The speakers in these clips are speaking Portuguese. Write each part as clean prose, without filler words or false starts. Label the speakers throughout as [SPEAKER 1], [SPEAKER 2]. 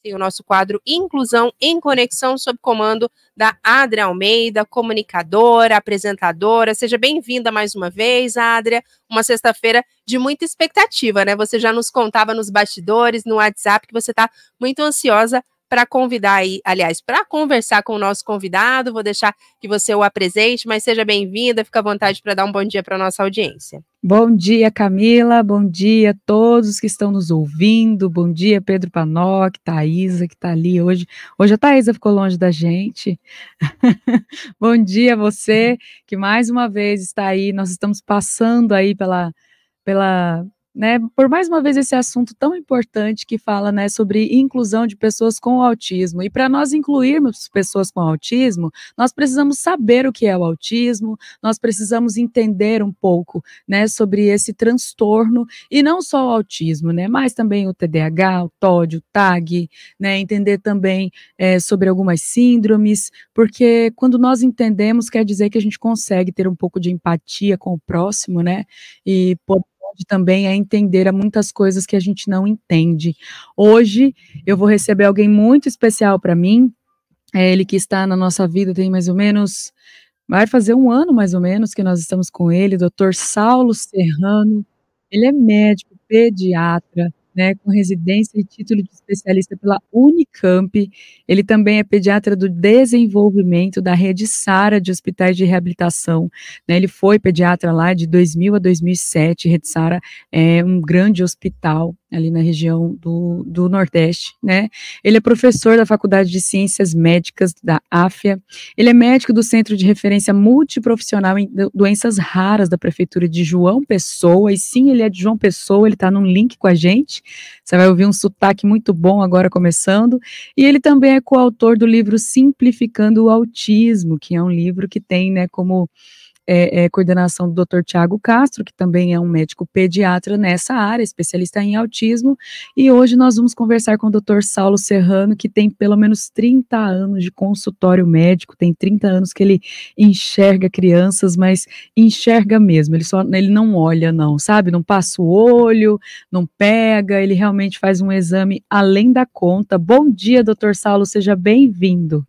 [SPEAKER 1] tem o nosso quadro Inclusão em Conexão, sob comando da Adria Almeida, comunicadora, apresentadora. Seja bem-vinda mais uma vez, Adria. Uma sexta-feira de muita expectativa, né? Você já nos contava nos bastidores, no WhatsApp, que você está muito ansiosa para convidar aí, aliás, para conversar com o nosso convidado. Vou deixar que você o apresente, mas seja bem-vinda, fica à vontade para dar um bom dia para a nossa audiência.
[SPEAKER 2] Bom dia, Camila, bom dia a todos que estão nos ouvindo, bom dia, Pedro Panoc, Thaisa, que está ali hoje. Hoje a Thaisa ficou longe da gente. Bom dia a você, que mais uma vez está aí, nós estamos passando aí por mais uma vez esse assunto tão importante que fala, né, sobre inclusão de pessoas com autismo. E para nós incluirmos pessoas com autismo, nós precisamos saber o que é o autismo, nós precisamos entender um pouco, né, sobre esse transtorno, e não só o autismo, né, mas também o TDAH, o TOD, o TAG, né, entender também sobre algumas síndromes, porque quando nós entendemos, quer dizer que a gente consegue ter um pouco de empatia com o próximo, né, e também a entender muitas coisas que a gente não entende. Hoje eu vou receber alguém muito especial para mim, ele que está na nossa vida tem mais ou menos, vai fazer um ano mais ou menos que nós estamos com ele, Dr. Saulo Serrano. Ele é médico, pediatra, né, com residência e título de especialista pela Unicamp. Ele também é pediatra do desenvolvimento da rede SARA de hospitais de reabilitação, né, ele foi pediatra lá de 2000 a 2007, rede SARA é um grande hospital ali na região do Nordeste, né, ele é professor da Faculdade de Ciências Médicas da AFIA, ele é médico do Centro de Referência Multiprofissional em Doenças Raras da Prefeitura de João Pessoa, e sim, ele é de João Pessoa, ele está num link com a gente, você vai ouvir um sotaque muito bom agora começando, e ele também é coautor do livro Simplificando o Autismo, que é um livro que tem, né, como coordenação do Dr. Tiago Castro, que também é um médico pediatra nessa área, especialista em autismo, e hoje nós vamos conversar com o Dr. Saulo Serrano, que tem pelo menos 30 anos de consultório médico, tem 30 anos que ele enxerga crianças, mas enxerga mesmo, ele não olha não, sabe, não passa o olho, não pega, ele realmente faz um exame além da conta. Bom dia, Dr. Saulo, seja bem-vindo.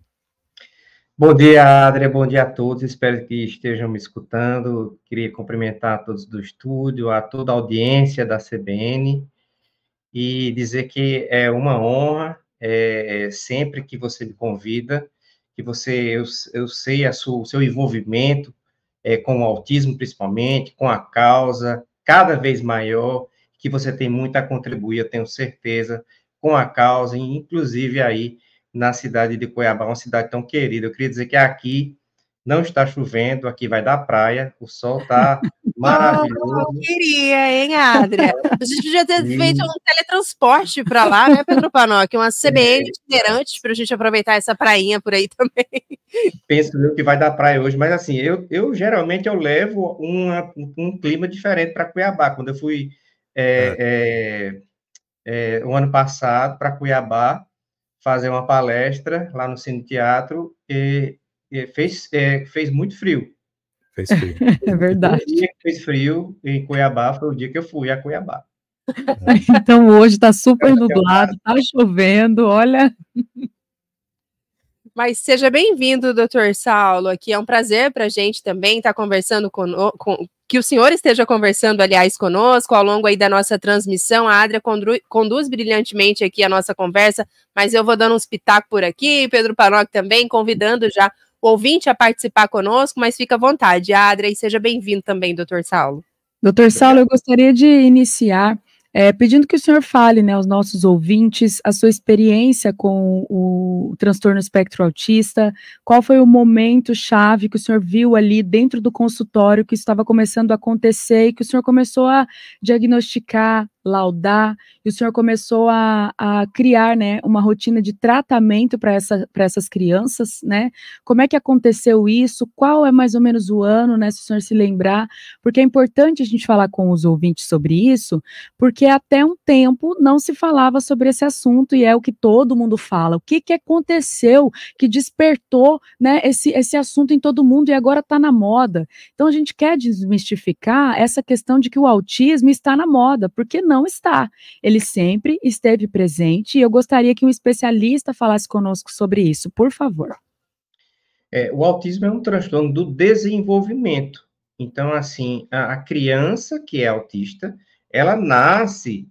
[SPEAKER 3] Bom dia, Adria, bom dia a todos, espero que estejam me escutando. Queria cumprimentar a todos do estúdio, a toda a audiência da CBN e dizer que é uma honra, sempre que você me convida, que eu sei o seu envolvimento com o autismo, principalmente, com a causa cada vez maior, que você tem muito a contribuir, eu tenho certeza, com a causa, inclusive aí na cidade de Cuiabá, uma cidade tão querida. Eu queria dizer que aqui não está chovendo, aqui vai dar praia, o sol está maravilhoso.
[SPEAKER 1] Eu queria, hein, Adria? A gente podia ter feito um teletransporte para lá, né, Pedro Panoc? Uma CBN itinerante para a gente aproveitar essa prainha por aí também.
[SPEAKER 3] Penso eu que vai dar praia hoje, mas assim, eu geralmente levo um clima diferente para Cuiabá. Quando eu fui o ano passado para Cuiabá, fazer uma palestra lá no Cine Teatro e fez muito frio.
[SPEAKER 2] Fez frio. É verdade.
[SPEAKER 3] O dia que fez frio em Cuiabá foi o dia que eu fui a Cuiabá.
[SPEAKER 2] Então hoje está super nublado, está chovendo, olha.
[SPEAKER 1] Mas seja bem-vindo, doutor Saulo, aqui é um prazer para a gente também estar conversando que o senhor esteja conversando, aliás, conosco ao longo aí da nossa transmissão. A Adria conduz brilhantemente aqui a nossa conversa, mas eu vou dando uns pitacos por aqui, Pedro Panoc também, convidando já o ouvinte a participar conosco, mas fica à vontade, Adria, e seja bem-vindo também, doutor Saulo.
[SPEAKER 2] Doutor Saulo, eu gostaria de iniciar pedindo que o senhor fale, né, aos nossos ouvintes, a sua experiência com o transtorno espectro autista, qual foi o momento chave que o senhor viu ali dentro do consultório que estava começando a acontecer e que o senhor começou a diagnosticar, laudar, e o senhor começou a criar, né, uma rotina de tratamento para essas crianças, né? Como é que aconteceu isso? Qual é mais ou menos o ano, né, se o senhor se lembrar? Porque é importante a gente falar com os ouvintes sobre isso, porque até um tempo não se falava sobre esse assunto e é o que todo mundo fala. O que aconteceu que despertou, né, esse assunto em todo mundo e agora está na moda? Então a gente quer desmistificar essa questão de que o autismo está na moda, porque não não está. Ele sempre esteve presente e eu gostaria que um especialista falasse conosco sobre isso, por favor.
[SPEAKER 3] O autismo é um transtorno do desenvolvimento. Então, assim, a criança que é autista, ela nasce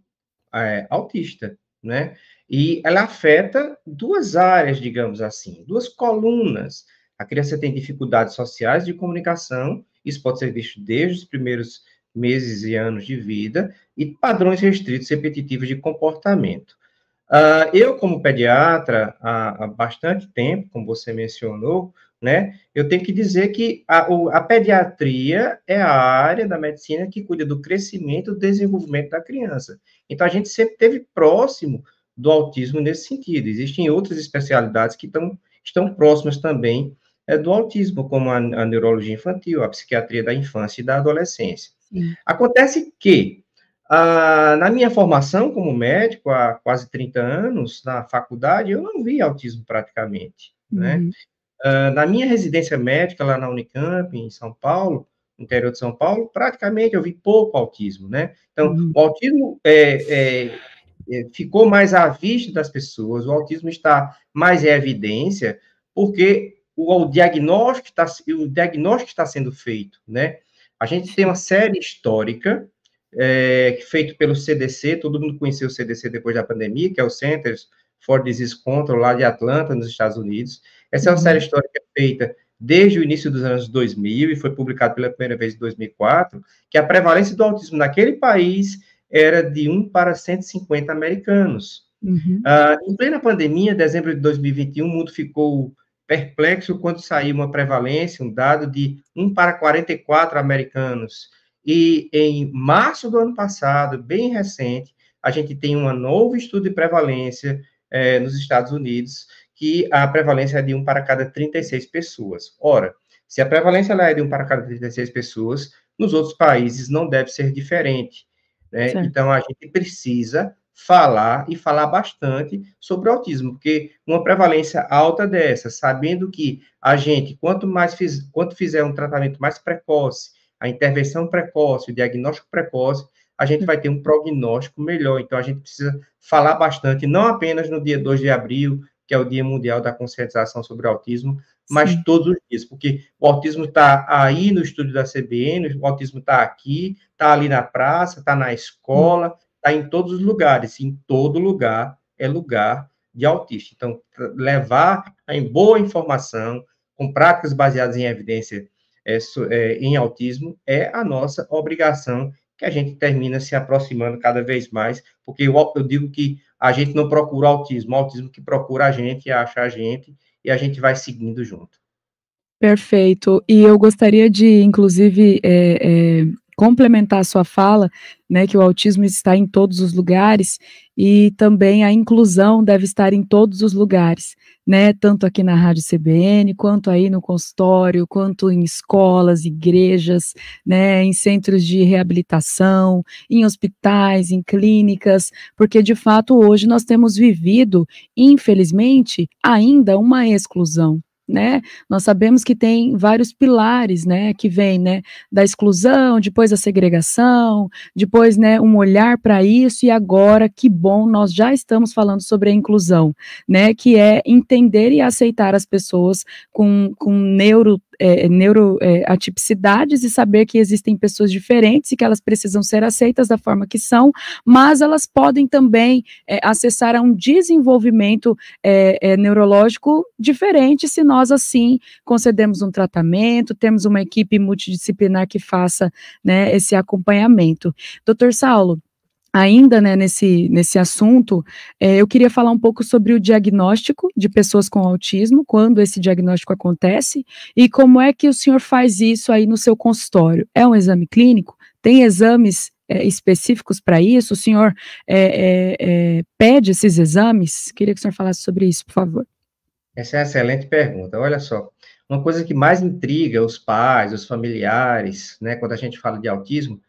[SPEAKER 3] autista, né? E ela afeta duas áreas, digamos assim, duas colunas. A criança tem dificuldades sociais de comunicação, isso pode ser visto desde os primeiros meses e anos de vida, e padrões restritos repetitivos de comportamento. Eu, como pediatra, há bastante tempo, como você mencionou, né, eu tenho que dizer que a pediatria é a área da medicina que cuida do crescimento e do desenvolvimento da criança. Então, a gente sempre esteve próximo do autismo nesse sentido. Existem outras especialidades que estão próximas também do autismo, como a neurologia infantil, a psiquiatria da infância e da adolescência.
[SPEAKER 2] Sim.
[SPEAKER 3] Acontece que, na minha formação como médico, há quase 30 anos, na faculdade, eu não vi autismo praticamente, né? Na minha residência médica, lá na Unicamp, em São Paulo, no interior de São Paulo, praticamente eu vi pouco autismo, né? Então, o autismo ficou mais à vista das pessoas, o autismo está mais em evidência, porque o diagnóstico está sendo feito, né? A gente tem uma série histórica feito pelo CDC, todo mundo conheceu o CDC depois da pandemia, que é o Centers for Disease Control, lá de Atlanta, nos Estados Unidos. Essa é uma série histórica feita desde o início dos anos 2000 e foi publicada pela primeira vez em 2004, que a prevalência do autismo naquele país era de 1 para 150 americanos. Em plena pandemia, dezembro de 2021, o mundo ficou perplexo quando saiu uma prevalência, um dado de 1 para 44 americanos. E em março do ano passado, bem recente, a gente tem um novo estudo de prevalência nos Estados Unidos, que a prevalência é de 1 para cada 36 pessoas. Ora, se a prevalência é de 1 para cada 36 pessoas, nos outros países não deve ser diferente, né? Então, a gente precisa falar e falar bastante sobre o autismo, porque uma prevalência alta dessa, sabendo que a gente, quanto fizer um tratamento mais precoce, a intervenção precoce, o diagnóstico precoce, a gente vai ter um prognóstico melhor. Então, a gente precisa falar bastante, não apenas no dia 2 de abril, que é o Dia Mundial da Conscientização sobre o Autismo, mas todos os dias, porque o autismo está aí no estúdio da CBN, o autismo está aqui, está ali na praça, está na escola, está em todos os lugares. Em todo lugar é lugar de autista. Então, levar em boa informação, com práticas baseadas em evidência em autismo, é a nossa obrigação, que a gente termina se aproximando cada vez mais, porque eu digo que a gente não procura o autismo que procura a gente, acha a gente, e a gente vai seguindo junto.
[SPEAKER 2] Perfeito. E eu gostaria de, inclusive, complementar a sua fala, né, que o autismo está em todos os lugares e também a inclusão deve estar em todos os lugares, né, tanto aqui na Rádio CBN, quanto aí no consultório, quanto em escolas, igrejas, né, em centros de reabilitação, em hospitais, em clínicas, porque de fato hoje nós temos vivido, infelizmente, ainda uma exclusão. Né? Nós sabemos que tem vários pilares, né, que vem, né, da exclusão, depois a segregação, depois, né, um olhar para isso, e agora, que bom, nós já estamos falando sobre a inclusão, né, que é entender e aceitar as pessoas com neuroatipicidades e saber que existem pessoas diferentes e que elas precisam ser aceitas da forma que são, mas elas podem também acessar a um desenvolvimento neurológico diferente se nós, assim, concedemos um tratamento, temos uma equipe multidisciplinar que faça, né, esse acompanhamento. Doutor Saulo, ainda, né, nesse assunto, eu queria falar um pouco sobre o diagnóstico de pessoas com autismo, quando esse diagnóstico acontece, e como é que o senhor faz isso aí no seu consultório. É um exame clínico? Tem exames específicos para isso? O senhor pede esses exames? Queria que o senhor falasse sobre isso, por favor.
[SPEAKER 3] Essa é uma excelente pergunta. Olha só, uma coisa que mais intriga os pais, os familiares, né, quando a gente fala de autismo,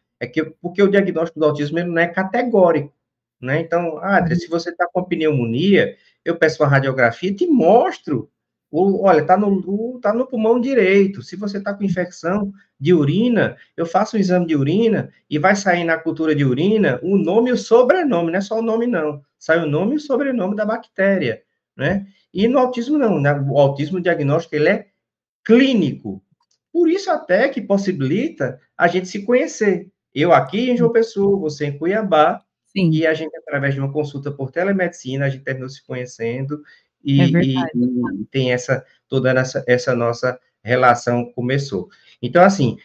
[SPEAKER 3] porque o diagnóstico do autismo ele não é categórico, né? Então, Adria, se você está com pneumonia, eu peço uma radiografia e te mostro olha, tá no pulmão direito. Se você está com infecção de urina, eu faço um exame de urina e vai sair na cultura de urina o nome e o sobrenome, não é só o nome, não. Sai o nome e o sobrenome da bactéria, né? E no autismo, não, né? O autismo diagnóstico, ele é clínico. Por isso até que possibilita a gente se conhecer. Eu aqui em João Pessoa, você em Cuiabá,
[SPEAKER 2] Sim,
[SPEAKER 3] e a gente, através de uma consulta por telemedicina, a gente terminou se conhecendo
[SPEAKER 2] é
[SPEAKER 3] e
[SPEAKER 2] verdade.
[SPEAKER 3] tem toda essa nossa relação começou. Então, assim,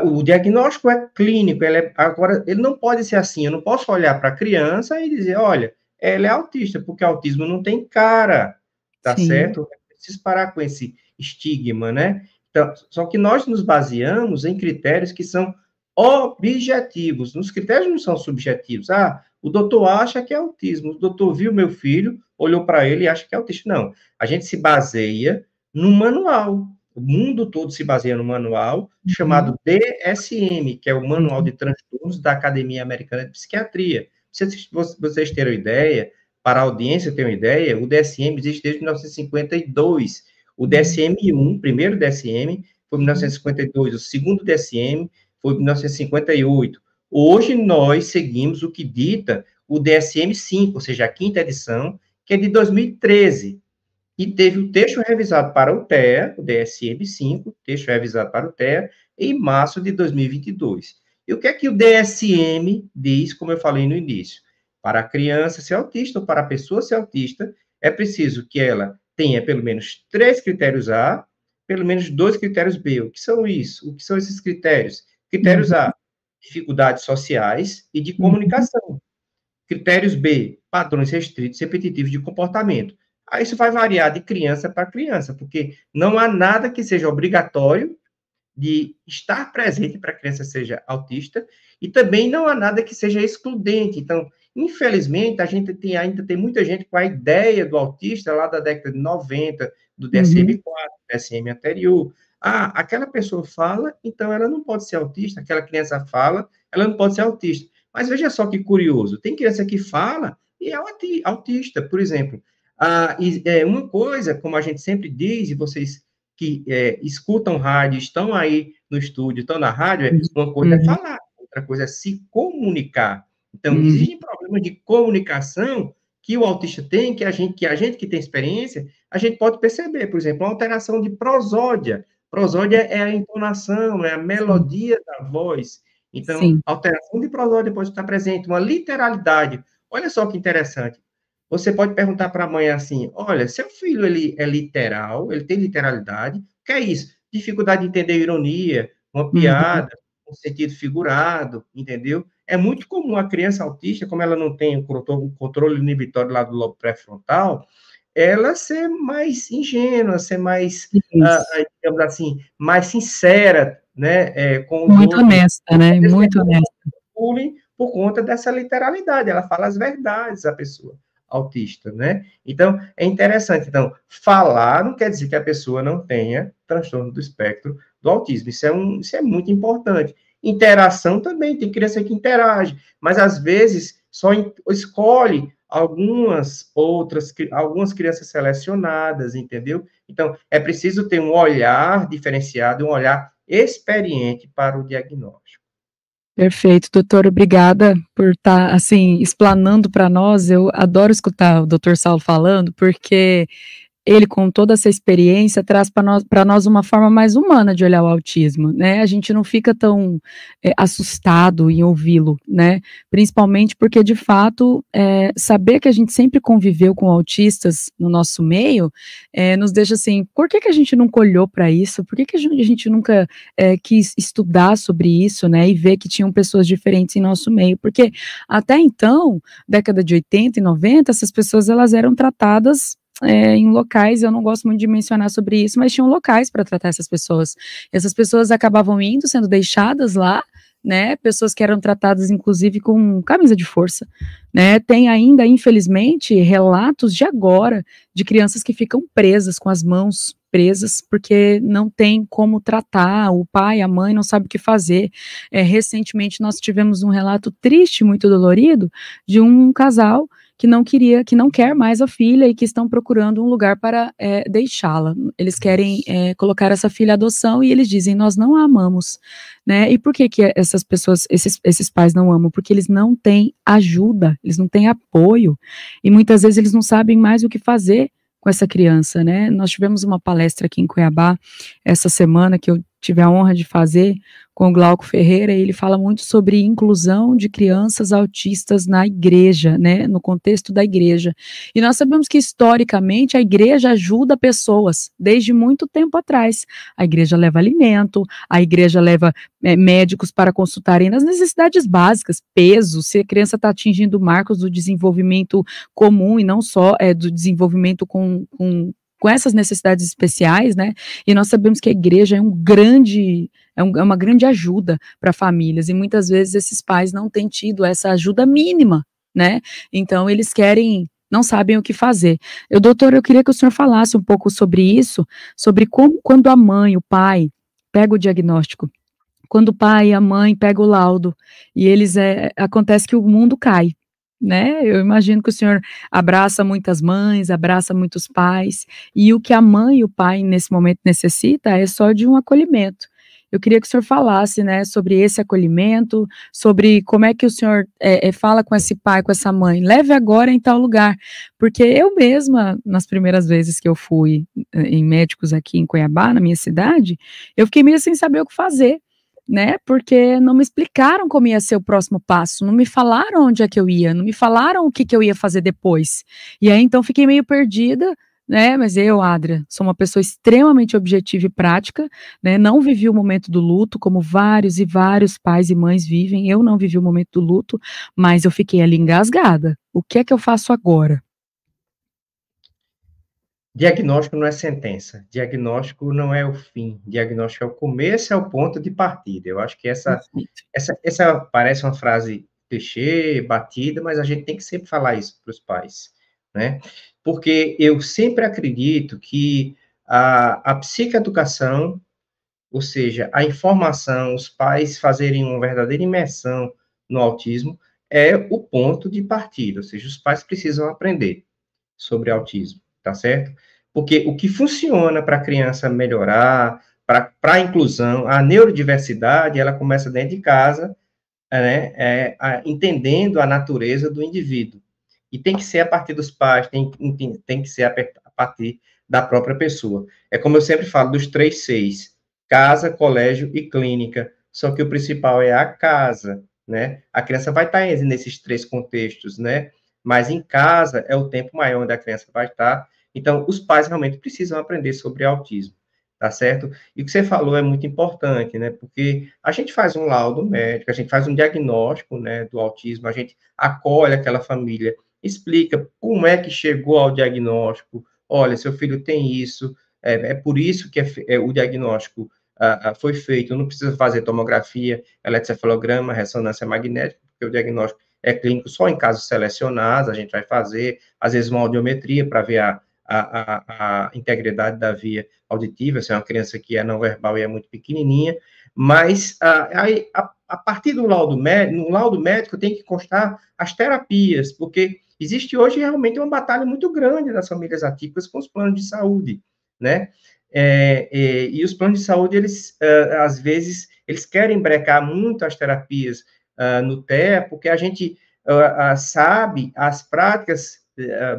[SPEAKER 3] o diagnóstico é clínico, agora, ele não pode ser assim, eu não posso olhar para a criança e dizer, olha, ela é autista, porque autismo não tem cara, tá
[SPEAKER 2] Sim.
[SPEAKER 3] certo? É preciso parar com esse estigma, né? Então, só que nós nos baseamos em critérios que são objetivos. Os critérios não são subjetivos. Ah, o doutor acha que é autismo. O doutor viu meu filho, olhou para ele e acha que é autista. Não. A gente se baseia no manual. O mundo todo se baseia no manual chamado DSM, que é o Manual de Transtornos da Academia Americana de Psiquiatria. Vocês terem uma ideia, para a audiência ter uma ideia, o DSM existe desde 1952. O DSM-1, o primeiro DSM, foi em 1952. O segundo DSM foi em 1958. Hoje, nós seguimos o que dita o DSM-5, ou seja, a quinta edição, que é de 2013. E teve o texto revisado para o TEA, o DSM-5, texto revisado para o TEA, em março de 2022. E o que é que o DSM diz, como eu falei no início? Para a criança ser autista ou para a pessoa ser autista, é preciso que ela tenha pelo menos 3 critérios A, pelo menos 2 critérios B. O que são isso? O que são esses critérios? Critérios A, dificuldades sociais e de comunicação. Critérios B, padrões restritos repetitivos de comportamento. Aí isso vai variar de criança para criança, porque não há nada que seja obrigatório de estar presente para a criança seja autista, e também não há nada que seja excludente. Então, infelizmente, a gente ainda tem muita gente com a ideia do autista lá da década de 90, do DSM-4, DSM anterior. Ah, aquela pessoa fala, então ela não pode ser autista, aquela criança fala, ela não pode ser autista. Mas veja só que curioso, tem criança que fala e é autista, por exemplo. Uma coisa, como a gente sempre diz, e vocês que escutam rádio, estão aí no estúdio, estão na rádio, uma coisa é falar, outra coisa é se comunicar. Então, existem problemas de comunicação que o autista tem, que a gente que tem experiência, a gente pode perceber, por exemplo, uma alteração de prosódia. Prosódia é a entonação, é a melodia da voz. Então,
[SPEAKER 2] Sim.
[SPEAKER 3] alteração de prosódia pode estar presente, uma literalidade. Olha só que interessante. Você pode perguntar para a mãe assim, olha, seu filho, ele é literal, ele tem literalidade, o que é isso? Dificuldade de entender ironia, uma piada, um sentido figurado, entendeu? É muito comum a criança autista, como ela não tem o controle inibitório lá do lobo pré-frontal, ela ser mais ingênua, ser mais, digamos assim, mais sincera, né, com os
[SPEAKER 2] Muito
[SPEAKER 3] outros.
[SPEAKER 2] honesta, né? Muito honesta.
[SPEAKER 3] Por conta dessa literalidade, ela fala as verdades, a pessoa autista, né? Então, é interessante. Então, falar não quer dizer que a pessoa não tenha transtorno do espectro do autismo. Isso é muito importante. Interação também, tem criança que interage, mas às vezes só escolhe algumas crianças selecionadas, entendeu? Então, é preciso ter um olhar diferenciado, um olhar experiente para o diagnóstico.
[SPEAKER 2] Perfeito, doutor, obrigada por estar, assim, explanando para nós. Eu adoro escutar o doutor Saulo falando, porque ele, com toda essa experiência, traz para nós uma forma mais humana de olhar o autismo, né? A gente não fica tão assustado em ouvi-lo, né? Principalmente porque, de fato, saber que a gente sempre conviveu com autistas no nosso meio, nos deixa assim, por que a gente nunca olhou para isso? Por que a gente nunca quis estudar sobre isso, né? E ver que tinham pessoas diferentes em nosso meio? Porque até então, década de 80 e 90, essas pessoas elas eram tratadas em locais, eu não gosto muito de mencionar sobre isso, mas tinham locais para tratar essas pessoas. Essas pessoas acabavam indo, sendo deixadas lá, né, pessoas que eram tratadas, inclusive, com camisa de força, né, tem ainda, infelizmente, relatos de agora, de crianças que ficam presas com as mãos presas, porque não tem como tratar, o pai, a mãe não sabe o que fazer. Recentemente nós tivemos um relato triste, muito dolorido, de um casal que não quer mais a filha e que estão procurando um lugar para deixá-la. Eles querem colocar essa filha à adoção e eles dizem, nós não a amamos, né? E por que essas pessoas, esses pais não amam? Porque eles não têm ajuda, eles não têm apoio, e muitas vezes eles não sabem mais o que fazer com essa criança, né? Nós tivemos uma palestra aqui em Cuiabá essa semana que eu tive a honra de fazer com o Glauco Ferreira, e ele fala muito sobre inclusão de crianças autistas na igreja, né, no contexto da igreja. E nós sabemos que, historicamente, a igreja ajuda pessoas, desde muito tempo atrás. A igreja leva alimento, a igreja leva médicos para consultarem nas necessidades básicas, peso, se a criança está atingindo marcos do desenvolvimento comum e não só do desenvolvimento com essas necessidades especiais, né? E nós sabemos que a igreja é uma grande ajuda para famílias, e muitas vezes esses pais não têm tido essa ajuda mínima, né? Então eles não sabem o que fazer. Doutor, eu queria que o senhor falasse um pouco sobre isso, sobre como, quando a mãe, o pai, pega o diagnóstico, quando o pai e a mãe pegam o laudo, e acontece que o mundo cai, né? Eu imagino que o senhor abraça muitas mães, abraça muitos pais, e o que a mãe e o pai nesse momento necessita é só de um acolhimento. Eu queria que o senhor falasse, né, sobre esse acolhimento, sobre como é que o senhor fala com esse pai, com essa mãe, leve agora em tal lugar, porque eu mesma, nas primeiras vezes que eu fui em médicos aqui em Cuiabá, na minha cidade, eu fiquei meio sem saber o que fazer, né, porque não me explicaram como ia ser o próximo passo, não me falaram onde é que eu ia, não me falaram o que eu ia fazer depois, e aí então fiquei meio perdida, né, mas eu, Adria, sou uma pessoa extremamente objetiva e prática, né, não vivi o momento do luto, como vários e vários pais e mães vivem, eu não vivi o momento do luto, mas eu fiquei ali engasgada, o que é que eu faço agora?
[SPEAKER 3] Diagnóstico não é sentença, diagnóstico não é o fim, diagnóstico é o começo, é o ponto de partida. Eu acho que essa parece uma frase clichê, batida, mas a gente tem que sempre falar isso para os pais, né? Porque eu sempre acredito que a psicoeducação, ou seja, a informação, os pais fazerem uma verdadeira imersão no autismo, é o ponto de partida, ou seja, os pais precisam aprender sobre autismo, tá certo? Porque o que funciona para a criança melhorar, para a inclusão, a neurodiversidade, ela começa dentro de casa, né, entendendo a natureza do indivíduo. E tem que ser a partir dos pais, tem que ser a partir da própria pessoa. É como eu sempre falo dos 3 Cs: casa, colégio e clínica. Só que o principal é a casa, né? A criança vai estar nesses 3 contextos, né? Mas em casa é o tempo maior onde a criança vai estar. Então, os pais realmente precisam aprender sobre autismo, tá certo? E o que você falou é muito importante, né? Porque a gente faz um laudo médico, a gente faz um diagnóstico, né, do autismo, a gente acolhe aquela família, explica como é que chegou ao diagnóstico. Olha, seu filho tem isso, é por isso que o diagnóstico foi feito. Não precisa fazer tomografia, eletrocefalograma, ressonância magnética, porque o diagnóstico é clínico só em casos selecionados. A gente vai fazer, às vezes, uma audiometria para ver a integridade da via auditiva, se é uma criança que é não verbal e é muito pequenininha, mas a partir do laudo médico, no laudo médico tem que constar as terapias, porque existe hoje realmente uma batalha muito grande das famílias atípicas com os planos de saúde, né? E os planos de saúde, eles, às vezes, eles querem brecar muito as terapias no TEA, porque a gente sabe, as práticas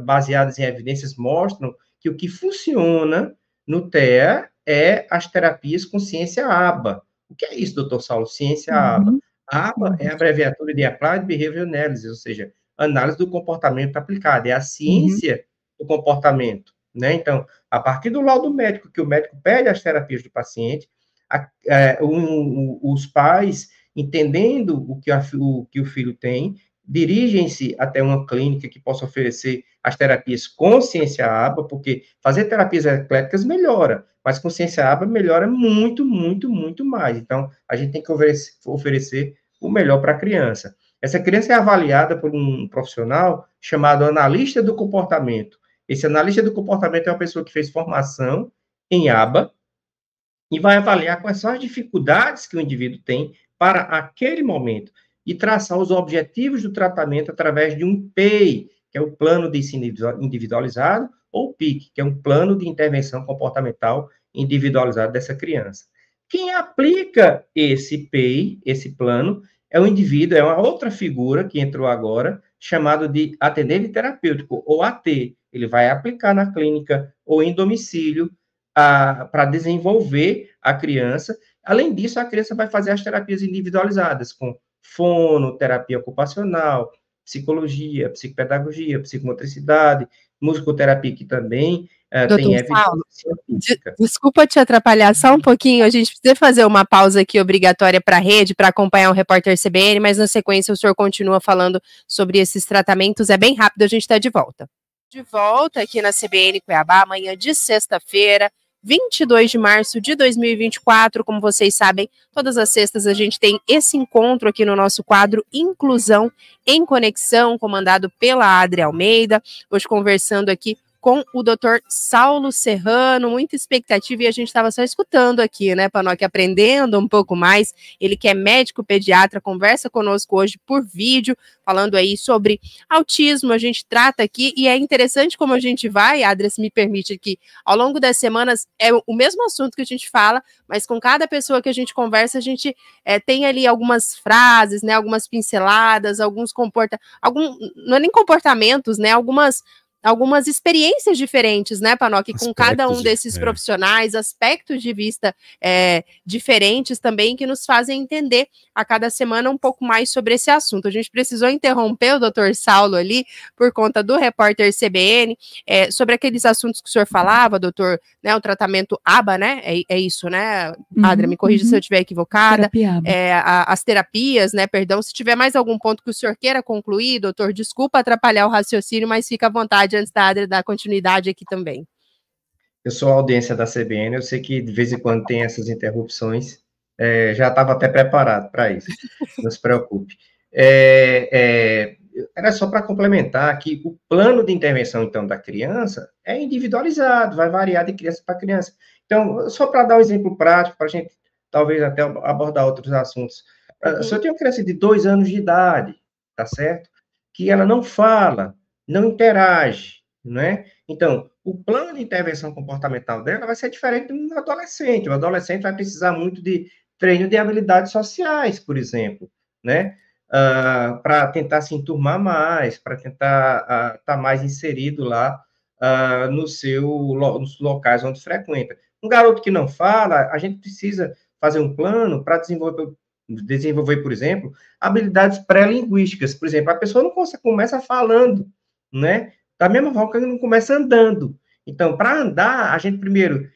[SPEAKER 3] baseadas em evidências mostram que o que funciona no TEA é as terapias com ciência ABA. O que é isso, doutor Saulo? Ciência ABA. ABA é a abreviatura de Applied Behavioral Analysis, ou seja, análise do comportamento aplicado, é a ciência do comportamento, né? Então, a partir do laudo médico, que o médico pede as terapias do paciente, os pais, entendendo o que o filho tem, dirigem-se até uma clínica que possa oferecer as terapias com ciência ABA, porque fazer terapias ecléticas melhora, mas com ciência ABA melhora muito, muito, muito mais. Então, a gente tem que oferecer o melhor para a criança. Essa criança é avaliada por um profissional chamado analista do comportamento. Esse analista do comportamento é uma pessoa que fez formação em aba e vai avaliar quais são as dificuldades que o indivíduo tem para aquele momento e traçar os objetivos do tratamento através de um PEI, que é o Plano de Ensino Individualizado, ou PIC, que é um Plano de Intervenção Comportamental Individualizado dessa criança. Quem aplica esse PEI, esse plano, é o indivíduo, é uma outra figura que entrou agora, chamado de atendente terapêutico, ou AT. Ele vai aplicar na clínica ou em domicílio para desenvolver a criança. Além disso, a criança vai fazer as terapias individualizadas, com fono, terapia ocupacional, psicologia, psicopedagogia, psicomotricidade, musicoterapia, que também tem evidência científica.
[SPEAKER 1] Desculpa te atrapalhar só um pouquinho, a gente precisa fazer uma pausa aqui obrigatória para a rede, para acompanhar o repórter CBN, mas na sequência o senhor continua falando sobre esses tratamentos, é bem rápido, a gente está de volta. De volta aqui na CBN Cuiabá, amanhã de sexta-feira, 22 de março de 2024, como vocês sabem, todas as sextas a gente tem esse encontro aqui no nosso quadro Inclusão em Conexão, comandado pela Adria Almeida, hoje conversando aqui com o Dr. Saulo Serrano, muita expectativa, e a gente estava só escutando aqui, né, Panoc, aprendendo um pouco mais. Ele que é médico pediatra, conversa conosco hoje por vídeo, falando aí sobre autismo, a gente trata aqui, e é interessante como a gente vai, Adria, se me permite aqui, ao longo das semanas, é o mesmo assunto que a gente fala, mas com cada pessoa que a gente conversa, a gente tem ali algumas frases, né, algumas pinceladas, alguns não é nem comportamentos, né, algumas experiências diferentes, né, Panoc, com cada um desses profissionais, aspectos de vista diferentes também, que nos fazem entender a cada semana um pouco mais sobre esse assunto. A gente precisou interromper o doutor Saulo ali, por conta do repórter CBN, sobre aqueles assuntos que o senhor falava, doutor, né, o tratamento ABA, né, é isso, né, Adria, me corrija se eu estiver equivocada, as terapias, né, perdão, se tiver mais algum ponto que o senhor queira concluir, doutor, desculpa atrapalhar o raciocínio, mas fica à vontade antes da Adria dar continuidade aqui também.
[SPEAKER 3] Eu sou a audiência da CBN, eu sei que de vez em quando tem essas interrupções, já estava até preparado para isso, não se preocupe. Era só para complementar que o plano de intervenção, então, da criança é individualizado, vai variar de criança para criança. Então, só para dar um exemplo prático, para a gente talvez até abordar outros assuntos. Se eu tenho uma criança de 2 anos de idade, tá certo? Que ela não fala, não interage, né? Então, o plano de intervenção comportamental dela vai ser diferente de um adolescente. O adolescente vai precisar muito de treino de habilidades sociais, por exemplo, né? Para tentar se enturmar mais, para tentar estar mais inserido lá nos locais onde frequenta. Um garoto que não fala, a gente precisa fazer um plano para desenvolver, por exemplo, habilidades pré-linguísticas. Por exemplo, a pessoa não começa falando, né? Da mesma forma que ele não começa andando. Então, para andar, a gente primeiro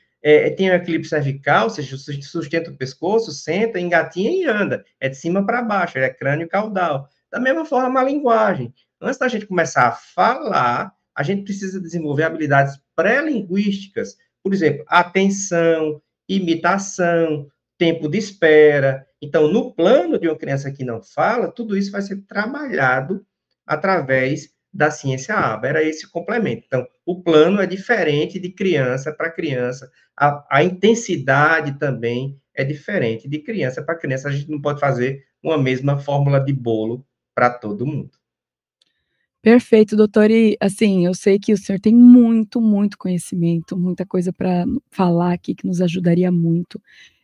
[SPEAKER 3] tem o equilíbrio cervical, ou seja, sustenta o pescoço, senta, engatinha e anda. É de cima para baixo, é crânio caudal. Da mesma forma, a linguagem. Antes da gente começar a falar, a gente precisa desenvolver habilidades pré-linguísticas. Por exemplo, atenção, imitação, tempo de espera. Então, no plano de uma criança que não fala, tudo isso vai ser trabalhado através da ciência ABA, era esse complemento. Então, o plano é diferente de criança para criança, a intensidade também é diferente de criança para criança, a gente não pode fazer uma mesma fórmula de bolo para todo mundo.
[SPEAKER 2] Perfeito, doutor, e assim, eu sei que o senhor tem muito, muito conhecimento, muita coisa para falar aqui que nos ajudaria muito,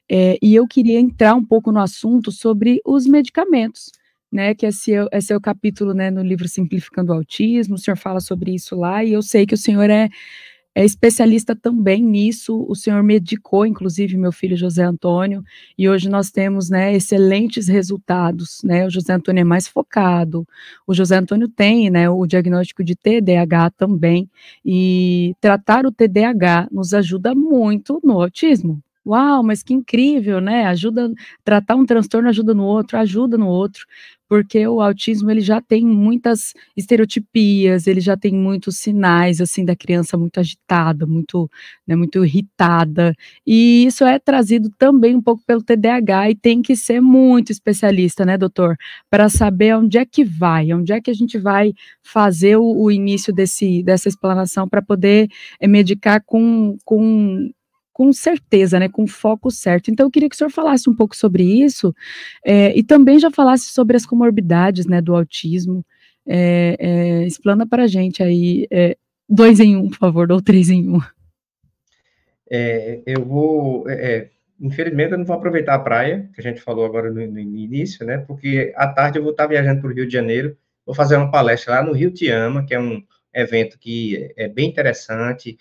[SPEAKER 2] e eu queria entrar um pouco no assunto sobre os medicamentos, né, que esse é o capítulo, né, no livro Simplificando o Autismo, o senhor fala sobre isso lá, e eu sei que o senhor é especialista também nisso, o senhor medicou, inclusive, meu filho José Antônio, e hoje nós temos, né, excelentes resultados, né, o José Antônio é mais focado, o José Antônio tem, né, o diagnóstico de TDAH também, e tratar o TDAH nos ajuda muito no autismo. Uau, mas que incrível, né, tratar um transtorno ajuda no outro, porque o autismo ele já tem muitas estereotipias, ele já tem muitos sinais, assim, da criança muito agitada, muito, né, muito irritada, e isso é trazido também um pouco pelo TDAH, e tem que ser muito especialista, né, doutor, para saber onde é que a gente vai fazer o início dessa explanação para poder medicar com com certeza, né, com foco certo. Então, eu queria que o senhor falasse um pouco sobre isso, e também já falasse sobre as comorbidades, né, do autismo. Explana para a gente aí, 2 em 1, por favor, ou 3 em 1.
[SPEAKER 3] Eu vou, infelizmente, eu não vou aproveitar a praia, que a gente falou agora no início, né, porque à tarde eu vou estar viajando para o Rio de Janeiro, vou fazer uma palestra lá no Rio Te Ama, que é um evento que é bem interessante,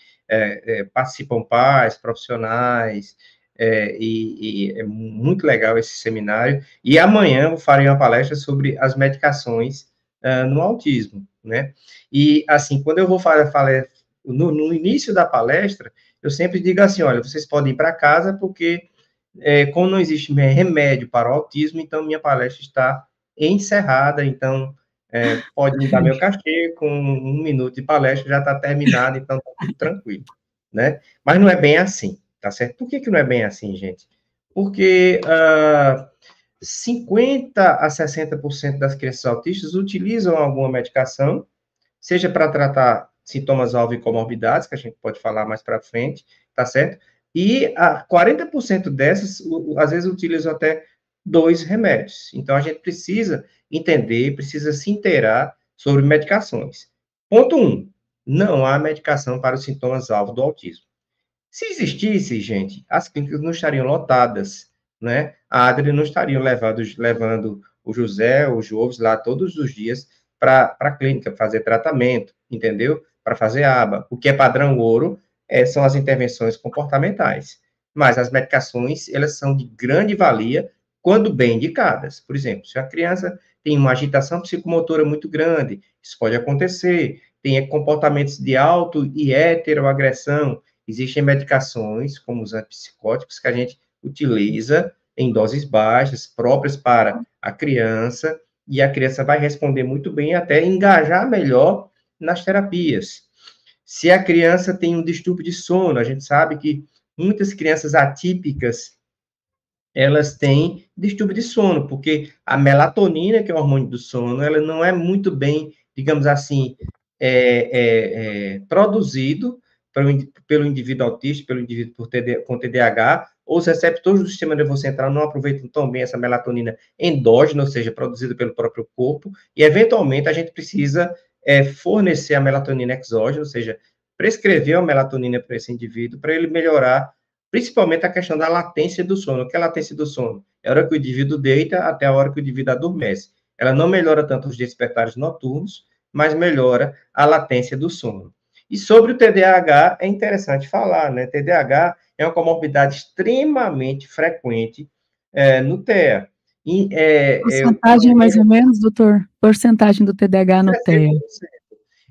[SPEAKER 3] participam pais, profissionais, e é muito legal esse seminário, e amanhã eu farei uma palestra sobre as medicações no autismo, né, e assim, quando eu vou falar no início da palestra, eu sempre digo assim, olha, vocês podem ir para casa, porque como não existe remédio para o autismo, então minha palestra está encerrada, então pode me dar meu cachê, com 1 minuto de palestra já está terminado, então está tudo tranquilo, né? Mas não é bem assim, tá certo? Por que não é bem assim, gente? Porque 50 a 60% das crianças autistas utilizam alguma medicação, seja para tratar sintomas-alvo e comorbidades, que a gente pode falar mais para frente, tá certo? E 40% dessas, às vezes, utilizam até 2 remédios. Então, a gente precisa entender, precisa se inteirar sobre medicações. Ponto 1, não há medicação para os sintomas-alvo do autismo. Se existisse, gente, as clínicas não estariam lotadas, né? A Adri não estariam levando o José, o Joves lá todos os dias para a clínica fazer tratamento, entendeu? Para fazer aba. O que é padrão ouro são as intervenções comportamentais. Mas as medicações, elas são de grande valia quando bem indicadas. Por exemplo, se a criança tem uma agitação psicomotora muito grande, isso pode acontecer. Tem comportamentos de auto e heteroagressão. Existem medicações, como os antipsicóticos, que a gente utiliza em doses baixas, próprias para a criança, e a criança vai responder muito bem, até engajar melhor nas terapias. Se a criança tem um distúrbio de sono, a gente sabe que muitas crianças atípicas, elas têm distúrbio de sono, porque a melatonina, que é o hormônio do sono, ela não é muito bem, digamos assim, produzido pelo indivíduo autista, pelo indivíduo com TDAH, ou os receptores do sistema nervoso central não aproveitam tão bem essa melatonina endógena, ou seja, produzida pelo próprio corpo, e eventualmente a gente precisa fornecer a melatonina exógena, ou seja, prescrever a melatonina para esse indivíduo, para ele melhorar, principalmente a questão da latência do sono. O que é a latência do sono? É a hora que o indivíduo deita até a hora que o indivíduo adormece. Ela não melhora tanto os despertares noturnos, mas melhora a latência do sono. E sobre o TDAH, é interessante falar, né? TDAH é uma comorbidade extremamente frequente no TEA.
[SPEAKER 2] Porcentagem, mais ou menos, doutor? Porcentagem do TDAH no TEA.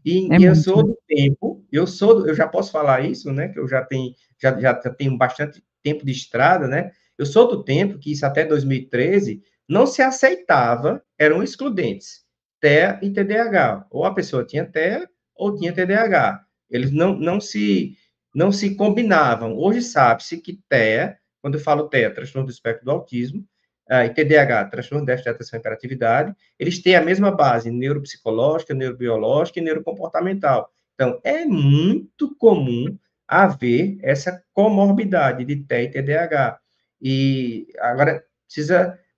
[SPEAKER 3] E eu sou do tempo, eu já posso falar isso, né? Que eu já tenho bastante tempo de estrada, né? Eu sou do tempo que isso até 2013 não se aceitava, eram excludentes, TEA e TDAH. Ou a pessoa tinha TEA ou tinha TDAH. Eles não se combinavam. Hoje sabe-se que TEA, quando eu falo TEA, transtorno do espectro do autismo, e TDAH, transtorno de déficit de atenção e hiperatividade, eles têm a mesma base neuropsicológica, neurobiológica e neurocomportamental. Então, é muito comum haver essa comorbidade de TEA e TDAH. E agora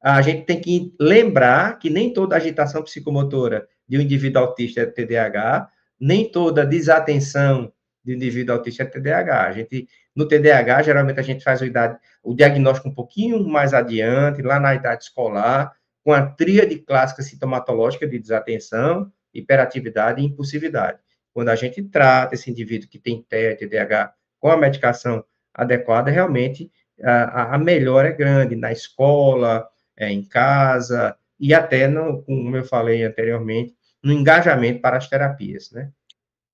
[SPEAKER 3] a gente tem que lembrar que nem toda agitação psicomotora de um indivíduo autista é TDAH, nem toda desatenção de um indivíduo autista é TDAH. No TDAH, geralmente a gente faz o diagnóstico um pouquinho mais adiante, lá na idade escolar, com a tríade clássica sintomatológica de desatenção, hiperatividade e impulsividade. Quando a gente trata esse indivíduo que tem TEA, TDAH, com a medicação adequada, realmente a melhora é grande na escola, em casa, e até, como eu falei anteriormente, no engajamento para as terapias, né?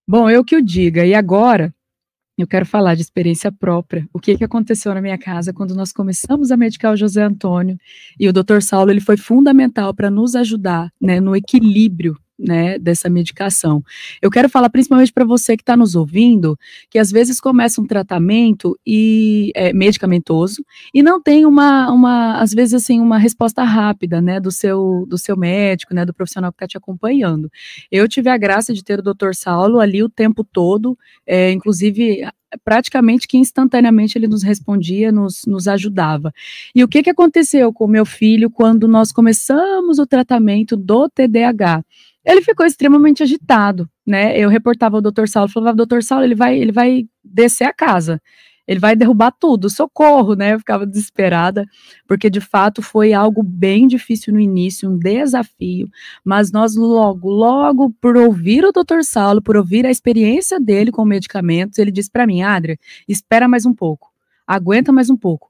[SPEAKER 2] Bom, eu que o diga, e agora eu quero falar de experiência própria. O que aconteceu na minha casa quando nós começamos a medicar o José Antônio, e o Dr. Saulo, ele foi fundamental para nos ajudar, né, no equilíbrio né, dessa medicação. Eu quero falar principalmente para você que está nos ouvindo, que às vezes começa um tratamento medicamentoso e não tem às vezes assim, uma resposta rápida, né, do seu médico, né, do profissional que está te acompanhando. Eu tive a graça de ter o Dr. Saulo ali o tempo todo, inclusive praticamente que instantaneamente ele nos respondia, nos ajudava. E o que aconteceu com o meu filho quando nós começamos o tratamento do TDAH? Ele ficou extremamente agitado, né? Eu reportava ao Dr. Saulo, falava, Dr. Saulo, ele vai descer a casa, ele vai derrubar tudo, socorro, né? Eu ficava desesperada, porque de fato foi algo bem difícil no início, um desafio, mas nós logo, por ouvir o Dr. Saulo, por ouvir a experiência dele com medicamentos, ele disse para mim, Adria, espera mais um pouco, aguenta mais um pouco,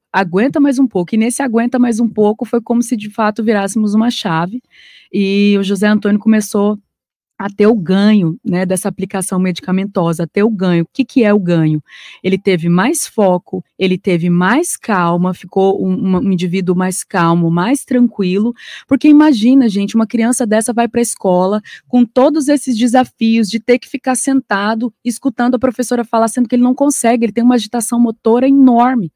[SPEAKER 2] e nesse aguenta mais um pouco foi como se de fato virássemos uma chave, e o José Antônio começou a ter o ganho, né, dessa aplicação medicamentosa, a ter o ganho. O que é o ganho? Ele teve mais foco, ele teve mais calma, ficou um indivíduo mais calmo, mais tranquilo, porque imagina, gente, uma criança dessa vai para a escola com todos esses desafios de ter que ficar sentado, escutando a professora falar, sendo que ele não consegue, ele tem uma agitação motora enorme.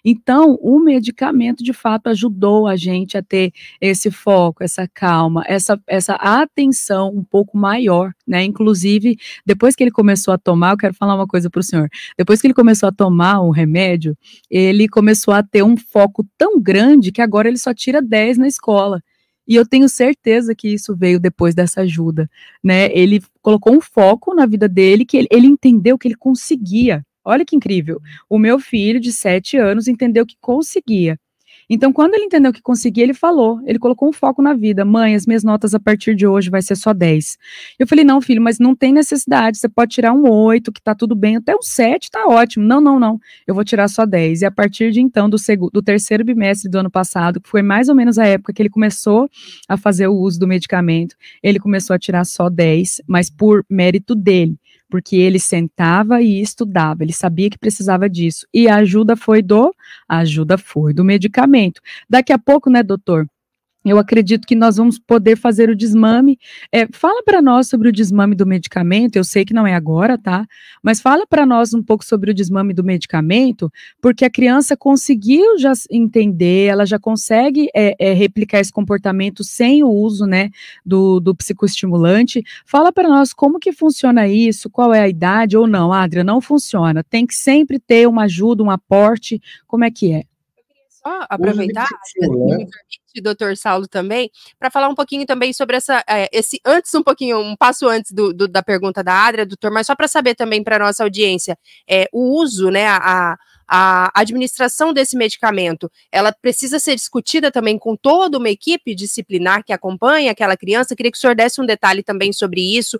[SPEAKER 2] Então, o medicamento, de fato, ajudou a gente a ter esse foco, essa calma, essa atenção um pouco maior, né? Inclusive, depois que ele começou a tomar, eu quero falar uma coisa para o senhor, depois que ele começou a tomar o remédio, ele começou a ter um foco tão grande que agora ele só tira 10 na escola. E eu tenho certeza que isso veio depois dessa ajuda, né? Ele colocou um foco na vida dele, que ele entendeu que ele conseguia. Olha que incrível. O meu filho de 7 anos entendeu que conseguia. Então, quando ele entendeu que conseguia, ele falou, ele colocou um foco na vida. Mãe, as minhas notas a partir de hoje vai ser só 10. Eu falei, não, filho, mas não tem necessidade, você pode tirar um 8, que tá tudo bem, até um 7 tá ótimo. Não, eu vou tirar só 10. E a partir de então, do terceiro bimestre do ano passado, que foi mais ou menos a época que ele começou a fazer o uso do medicamento, ele começou a tirar só 10, mas por mérito dele, porque ele sentava e estudava, ele sabia que precisava disso, e a ajuda foi do medicamento. Daqui a pouco, né, doutor, eu acredito que nós vamos poder fazer o desmame. Fala para nós sobre o desmame do medicamento, eu sei que não é agora, tá? Mas fala para nós um pouco sobre o desmame do medicamento, porque a criança conseguiu já entender, ela já consegue replicar esse comportamento sem o uso, né, do psicoestimulante. Fala para nós como que funciona isso, qual é a idade ou não, Adria, não funciona. Tem que sempre ter uma ajuda, um aporte, como é que é?
[SPEAKER 1] Só aproveitar, doutor Saulo também, para falar um pouquinho também sobre um passo antes da pergunta da Adria, doutor, mas só para saber também para a nossa audiência, o uso, né, a administração desse medicamento, ela precisa ser discutida também com toda uma equipe disciplinar que acompanha aquela criança. Queria que o senhor desse um detalhe também sobre isso,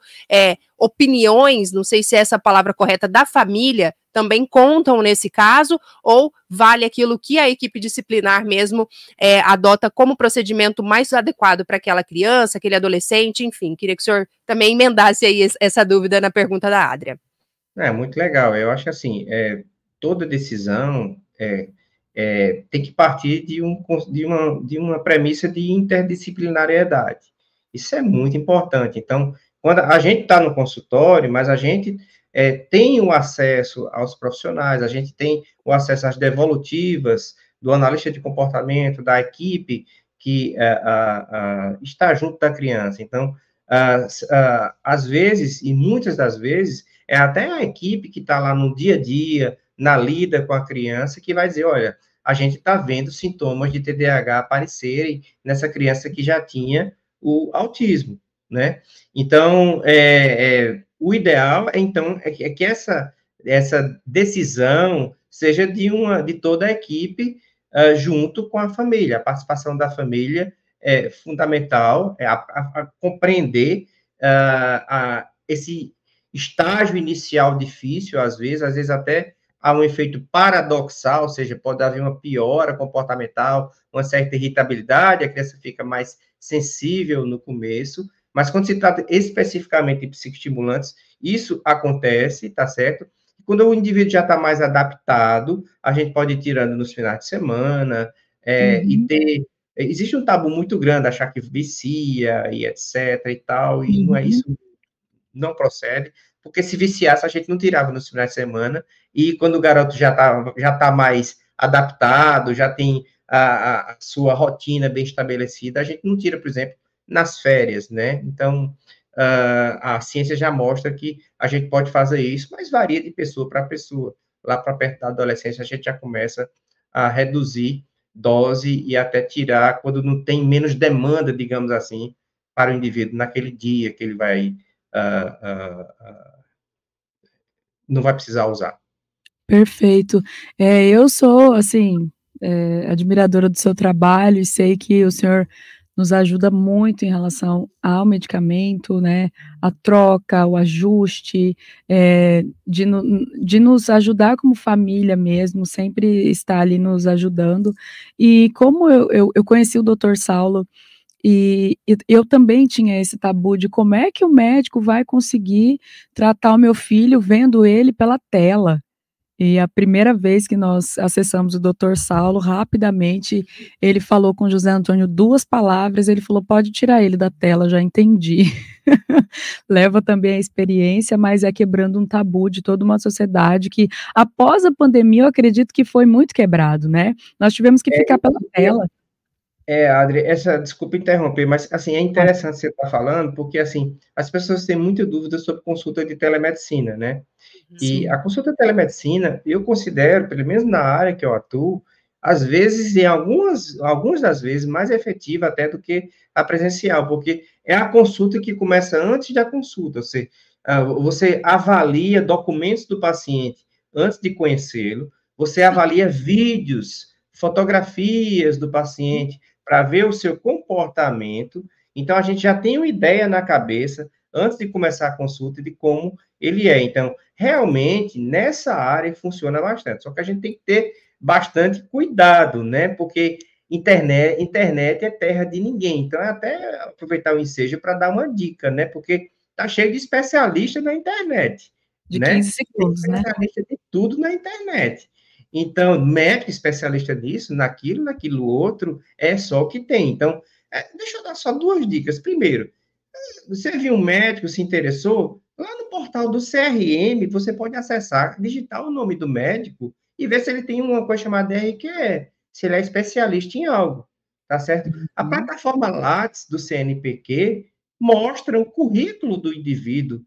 [SPEAKER 1] opiniões, não sei se é essa a palavra correta, da família, também contam nesse caso, ou vale aquilo que a equipe disciplinar mesmo adota como procedimento mais adequado para aquela criança, aquele adolescente, enfim, queria que o senhor também emendasse aí essa dúvida na pergunta da Adria.
[SPEAKER 3] Muito legal, eu acho que assim, toda decisão tem que partir de uma premissa de interdisciplinariedade, isso é muito importante. Então, quando a gente está no consultório, mas a gente tem o acesso aos profissionais, a gente tem o acesso às devolutivas do analista de comportamento, da equipe que está junto da criança. Então, às vezes, e muitas das vezes, é até a equipe que está lá no dia a dia, na lida com a criança, que vai dizer, olha, a gente está vendo sintomas de TDAH aparecerem nessa criança que já tinha o autismo, né? Então, o ideal, então, é que essa decisão seja de toda a equipe junto com a família. A participação da família é fundamental, a compreender esse estágio inicial difícil, às vezes até há um efeito paradoxal, ou seja, pode haver uma piora comportamental, uma certa irritabilidade, a criança fica mais sensível no começo, mas quando se trata especificamente de psicoestimulantes, isso acontece, tá certo? Quando o indivíduo já está mais adaptado, a gente pode ir tirando nos finais de semana, e ter existe um tabu muito grande, achar que vicia e etc e tal, e não é isso, não procede, porque se viciasse a gente não tirava nos finais de semana, e quando o garoto já tá mais adaptado, já tem a sua rotina bem estabelecida, a gente não tira, por exemplo, nas férias, né? Então, a ciência já mostra que a gente pode fazer isso, mas varia de pessoa para pessoa. Lá para perto da adolescência, a gente já começa a reduzir dose e até tirar quando não tem menos demanda, digamos assim, para o indivíduo naquele dia que ele vai não vai precisar usar.
[SPEAKER 2] Perfeito. Eu sou, assim, admiradora do seu trabalho e sei que o senhor nos ajuda muito em relação ao medicamento, né, a troca, o ajuste, de nos ajudar como família mesmo, sempre está ali nos ajudando. E como eu conheci o Dr. Saulo, e eu também tinha esse tabu de como é que o médico vai conseguir tratar o meu filho vendo ele pela tela. E a primeira vez que nós acessamos o Dr. Saulo, rapidamente ele falou com José Antônio 2 palavras, ele falou: "Pode tirar ele da tela, já entendi". Leva também a experiência, mas é quebrando um tabu de toda uma sociedade que, após a pandemia, eu acredito que foi muito quebrado, né. Nós tivemos que ficar pela tela.
[SPEAKER 3] Adri, desculpa interromper, mas, assim, é interessante você estar falando, porque, assim, as pessoas têm muita dúvida sobre consulta de telemedicina, né? E
[SPEAKER 2] Sim.
[SPEAKER 3] a consulta de telemedicina, eu considero, pelo menos na área que eu atuo, às vezes, algumas das vezes, mais efetiva até do que a presencial, porque é a consulta que começa antes da consulta, você avalia documentos do paciente antes de conhecê-lo, você avalia vídeos, fotografias do paciente, para ver o seu comportamento. Então, a gente já tem uma ideia na cabeça, antes de começar a consulta, de como ele é. Então, realmente, nessa área funciona bastante. Só que a gente tem que ter bastante cuidado, né? Porque internet é terra de ninguém. Então, é até aproveitar o ensejo para dar uma dica, né? Porque tá cheio de especialista na internet,
[SPEAKER 2] De
[SPEAKER 3] né?
[SPEAKER 2] 15
[SPEAKER 3] Tem
[SPEAKER 2] segundos, né?
[SPEAKER 3] especialista de tudo na internet. Então, médico especialista nisso, naquilo outro, é só o que tem. Então, deixa eu dar só 2 dicas. Primeiro, você viu um médico, se interessou, lá no portal do CRM, você pode acessar, digitar o nome do médico e ver se ele tem uma coisa chamada RQE, se ele é especialista em algo, tá certo? A plataforma Lattes do CNPq mostra o currículo do indivíduo,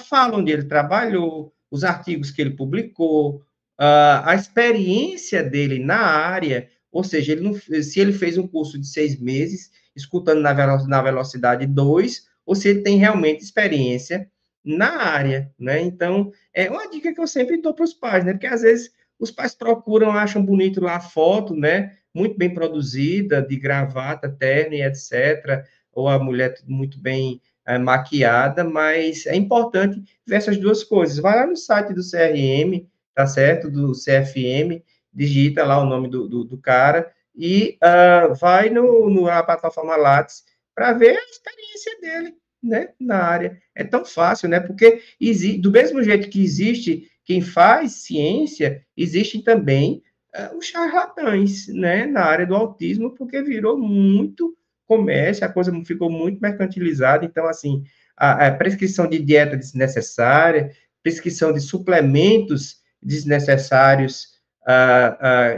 [SPEAKER 3] fala onde ele trabalhou, os artigos que ele publicou, a experiência dele na área, ou seja, se ele fez um curso de 6 meses, escutando na velocidade 2, ou se ele tem realmente experiência na área, né? Então, é uma dica que eu sempre dou para os pais, né? Porque às vezes os pais procuram, acham bonito lá a foto, né? Muito bem produzida, de gravata, terno e etc. Ou a mulher muito bem maquiada, mas é importante ver essas duas coisas. Vai lá no site do CRM, tá certo? Do CFM, digita lá o nome do cara e vai na plataforma Lattes para ver a experiência dele, né, na área. É tão fácil, né? Porque do mesmo jeito que existe quem faz ciência, existem também os charlatães, né, na área do autismo, porque virou muito comércio, a coisa ficou muito mercantilizada. Então, assim, a prescrição de dieta desnecessária, prescrição de suplementos desnecessários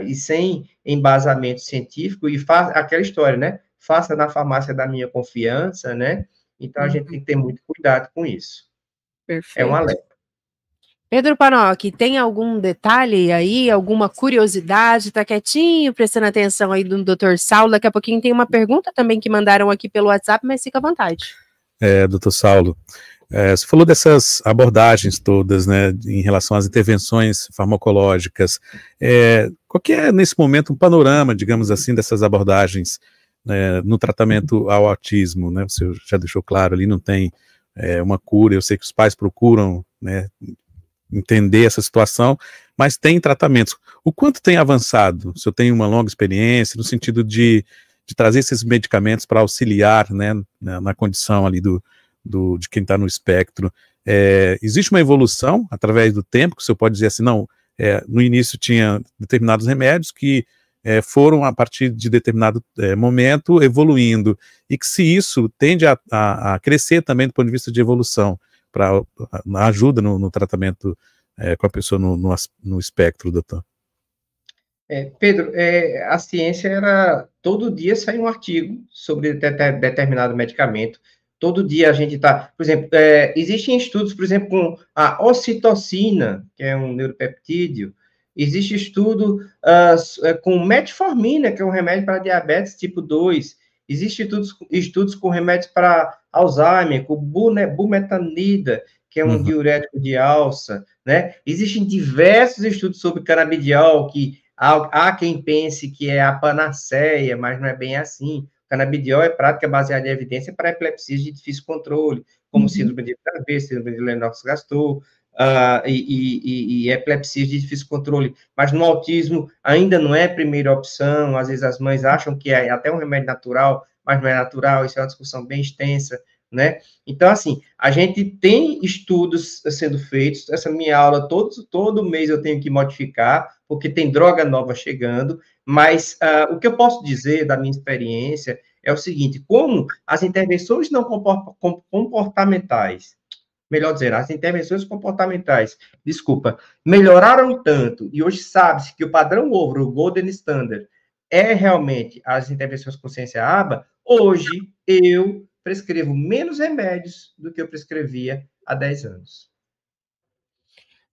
[SPEAKER 3] e sem embasamento científico, e aquela história, né? Faça na farmácia da minha confiança, né? Então, a gente tem que ter muito cuidado com isso.
[SPEAKER 2] Perfeito.
[SPEAKER 3] É um alerta.
[SPEAKER 1] Pedro Panocchi, tem algum detalhe aí, alguma curiosidade? Tá quietinho, prestando atenção aí do Dr. Saulo. Daqui a pouquinho tem uma pergunta também que mandaram aqui pelo WhatsApp, mas fica à vontade.
[SPEAKER 4] Dr. Saulo, você falou dessas abordagens todas, né, em relação às intervenções farmacológicas. Qual que é, nesse momento, um panorama, digamos assim, dessas abordagens no tratamento ao autismo, né? Você já deixou claro ali, não tem uma cura. Eu sei que os pais procuram, né, entender essa situação, mas tem tratamentos. O quanto tem avançado? O senhor tem uma longa experiência no sentido de trazer esses medicamentos para auxiliar, né, na condição ali de quem está no espectro. Existe uma evolução através do tempo, que o senhor pode dizer assim, não, no início tinha determinados remédios que foram, a partir de determinado momento, evoluindo, e que se isso tende a crescer também do ponto de vista de evolução, para ajuda no tratamento com a pessoa no espectro, doutor.
[SPEAKER 3] Pedro, a ciência era, todo dia sai um artigo sobre determinado medicamento, todo dia a gente está, por exemplo, existem estudos, por exemplo, com a ocitocina, que é um neuropeptídeo, existe estudo com metformina, que é um remédio para diabetes tipo 2, existem estudos com remédios para Alzheimer, com bumetanida, que é um diurético de alça, né? Existem diversos estudos sobre canabidiol, que há quem pense que é a panaceia, mas não é bem assim. O canabidiol é prática baseada em evidência para epilepsias de difícil controle, como síndrome de Dravet, síndrome de Lennox-Gastaut, e epilepsias de difícil controle. Mas no autismo ainda não é primeira opção, às vezes as mães acham que é até um remédio natural, mas não é natural, isso é uma discussão bem extensa, né? Então, assim, a gente tem estudos sendo feitos, essa minha aula, todo mês eu tenho que modificar, porque tem droga nova chegando, mas o que eu posso dizer da minha experiência é o seguinte, como as intervenções não comportamentais, melhor dizer, as intervenções comportamentais, melhoraram tanto, e hoje sabe-se que o padrão ouro, o Golden Standard, é realmente as intervenções com ciência ABA, hoje eu prescrevo menos remédios do que eu prescrevia há 10 anos.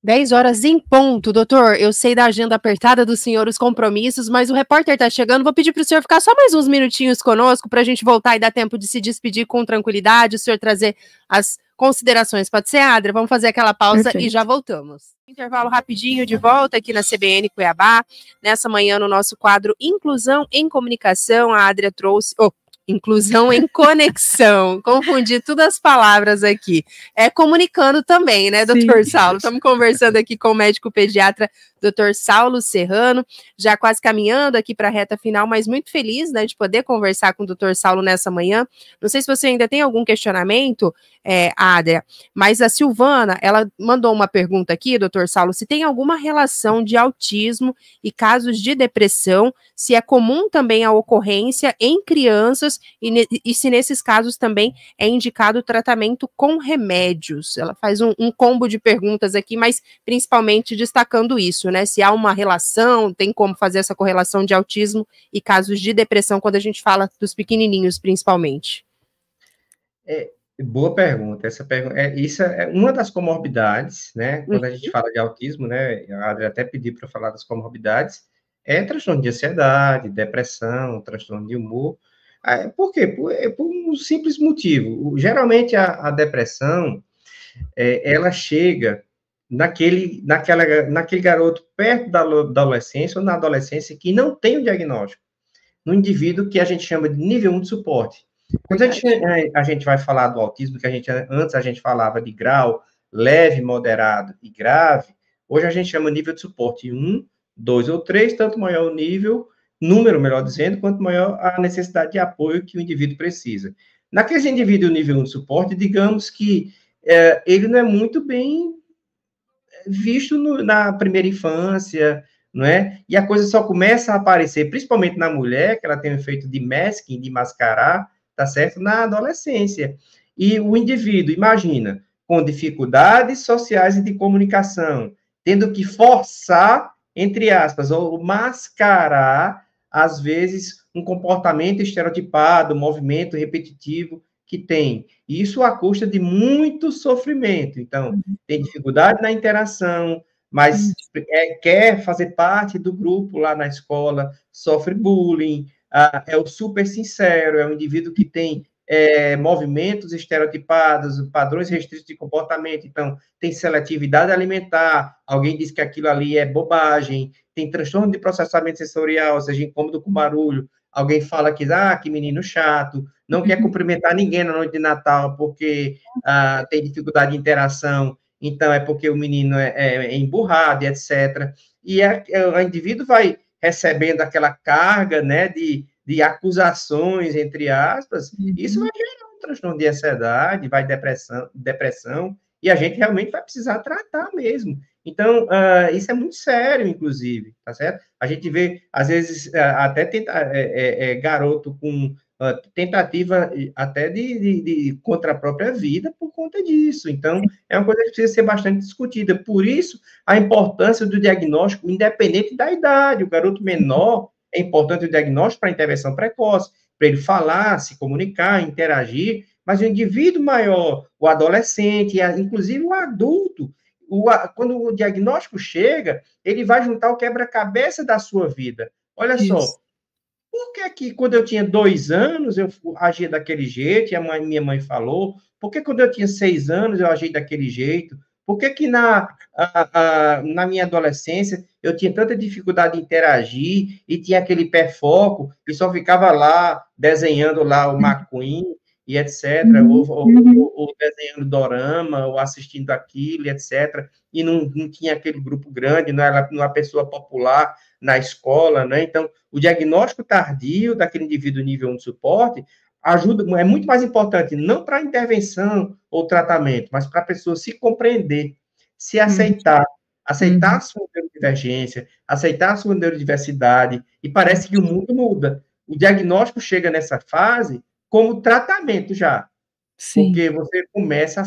[SPEAKER 1] 10 horas em ponto, doutor. Eu sei da agenda apertada do senhor, os compromissos, mas o repórter está chegando. Vou pedir para o senhor ficar só mais uns minutinhos conosco para a gente voltar e dar tempo de se despedir com tranquilidade, o senhor trazer as considerações. Pode ser, Adria? Vamos fazer aquela pausa. Perfeito. E já voltamos. Intervalo rapidinho de volta aqui na CBN Cuiabá. Nessa manhã, no nosso quadro Inclusão em Comunicação, a Adria trouxe... Inclusão em conexão. Confundi todas as palavras aqui. Comunicando também, né, doutor Saulo? Estamos conversando aqui com o médico pediatra, doutor Saulo Serrano, já quase caminhando aqui para a reta final, mas muito feliz, né, de poder conversar com o doutor Saulo nessa manhã. Não sei se você ainda tem algum questionamento, Adria, mas a Silvana, ela mandou uma pergunta aqui, doutor Saulo, se tem alguma relação de autismo e casos de depressão, se é comum também a ocorrência em crianças e se nesses casos também é indicado o tratamento com remédios. Ela faz um combo de perguntas aqui, mas principalmente destacando isso, né? Se há uma relação, tem como fazer essa correlação de autismo e casos de depressão quando a gente fala dos pequenininhos, principalmente.
[SPEAKER 3] Boa pergunta. Isso é uma das comorbidades, né? Quando a gente fala de autismo, né? A Adria até pediu para falar das comorbidades. Transtorno de ansiedade, depressão, transtorno de humor. Por quê? Por um simples motivo. Geralmente, a depressão, ela chega naquele garoto perto da adolescência ou na adolescência que não tem o diagnóstico. No indivíduo que a gente chama de nível 1 de suporte. Quando a gente vai falar do autismo, que antes a gente falava de grau leve, moderado e grave, hoje a gente chama nível de suporte 1, 2 ou 3, tanto maior o número, melhor dizendo, quanto maior a necessidade de apoio que o indivíduo precisa. Naqueles indivíduos nível 1 de suporte, digamos que ele não é muito bem visto na primeira infância, não é? E a coisa só começa a aparecer, principalmente na mulher, que ela tem um efeito de masking, de mascarar, tá certo? Na adolescência. E o indivíduo, imagina, com dificuldades sociais e de comunicação, tendo que forçar, entre aspas, ou mascarar, às vezes, um comportamento estereotipado, um movimento repetitivo que tem. Isso à custa de muito sofrimento. Então, tem dificuldade na interação, mas quer fazer parte do grupo lá na escola, sofre bullying, é o super sincero, é um indivíduo que tem movimentos estereotipados, padrões restritos de comportamento, então tem seletividade alimentar, alguém diz que aquilo ali é bobagem, tem transtorno de processamento sensorial, ou seja, incômodo com barulho, alguém fala que menino chato, não quer cumprimentar ninguém na noite de Natal porque tem dificuldade de interação, então é porque o menino é emburrado, etc. E o indivíduo vai recebendo aquela carga, né, de acusações, entre aspas, isso vai gerar um transtorno de ansiedade, vai depressão, e a gente realmente vai precisar tratar mesmo. Então, isso é muito sério, inclusive, tá certo? A gente vê, às vezes, até garoto com tentativa até de contra a própria vida por conta disso. Então, é uma coisa que precisa ser bastante discutida. Por isso, a importância do diagnóstico, independente da idade. O garoto menor, é importante o diagnóstico para intervenção precoce, para ele falar, se comunicar, interagir, mas o indivíduo maior, o adolescente, inclusive o adulto, quando o diagnóstico chega, ele vai juntar o quebra-cabeça da sua vida. Olha só, por que quando eu tinha 2 anos eu agia daquele jeito, e minha mãe falou? Por que quando eu tinha 6 anos eu agi daquele jeito? Por que na minha adolescência eu tinha tanta dificuldade de interagir e tinha aquele hiperfoco e só ficava lá desenhando lá o McQueen e etc., ou desenhando dorama, ou assistindo aquilo, etc., e não tinha aquele grupo grande, não era uma pessoa popular na escola, né? Então, o diagnóstico tardio daquele indivíduo nível 1 de suporte ajuda, é muito mais importante, não para intervenção ou tratamento, mas para a pessoa se compreender, se aceitar, aceitar a sua neurodivergência, aceitar a sua neurodiversidade, e parece que o mundo muda. O diagnóstico chega nessa fase como tratamento já, porque você começa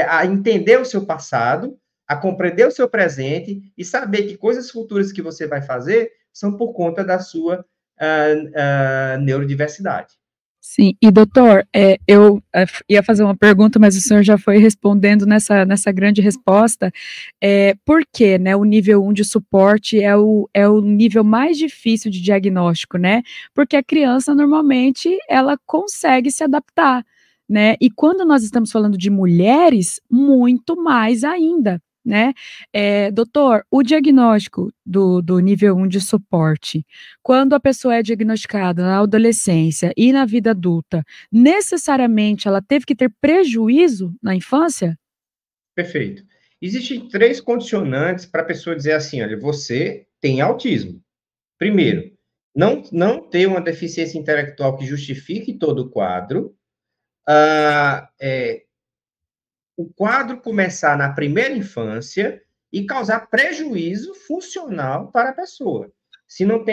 [SPEAKER 3] a entender o seu passado, a compreender o seu presente e saber que coisas futuras que você vai fazer são por conta da sua neurodiversidade.
[SPEAKER 2] Sim, e doutor, eu ia fazer uma pergunta, mas o senhor já foi respondendo nessa grande resposta. Por que, né, o nível 1 de suporte é o nível mais difícil de diagnóstico, né? Porque a criança, normalmente, ela consegue se adaptar, né? E quando nós estamos falando de mulheres, muito mais ainda, né? Doutor, o diagnóstico do nível 1 de suporte, quando a pessoa é diagnosticada na adolescência e na vida adulta, necessariamente ela teve que ter prejuízo na infância?
[SPEAKER 3] Perfeito. Existem 3 condicionantes para a pessoa dizer assim, olha, você tem autismo. Primeiro, não ter uma deficiência intelectual que justifique todo o quadro. O quadro começar na primeira infância e causar prejuízo funcional para a pessoa. Se não